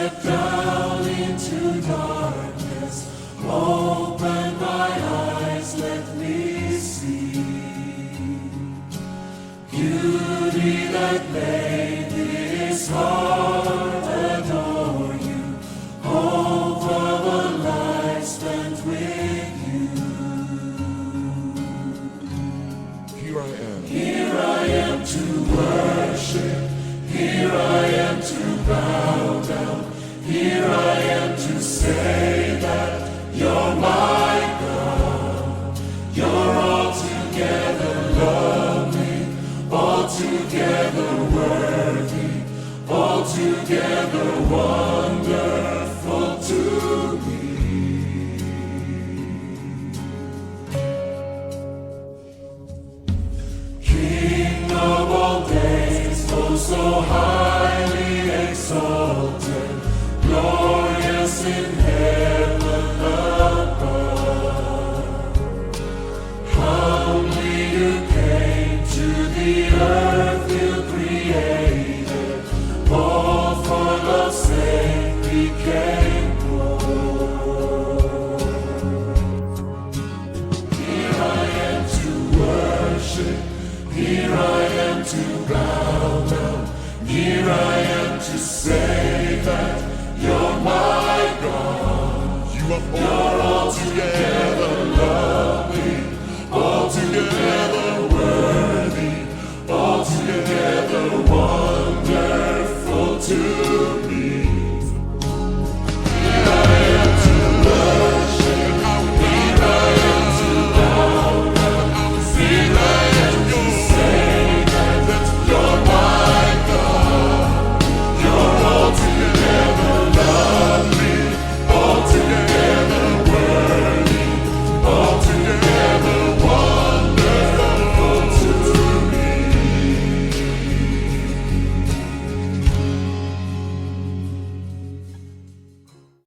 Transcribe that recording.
step down into darkness, open my eyes, let me see beauty that made this heart adore you, hope of a life spent with you. Here I am to worship, here I am to bow down, here I am to say that you're my God. You're altogether lovely, altogether worthy, altogether wonderful to me. King of all days, oh so highly exalted, glorious in heaven above. Humbly you came to the earth you created, all for love's sake became poor. Here I am to worship, here I am to bow down, here I am to say that you're my God. You're altogether lovely, altogether worthy, altogether wonderful to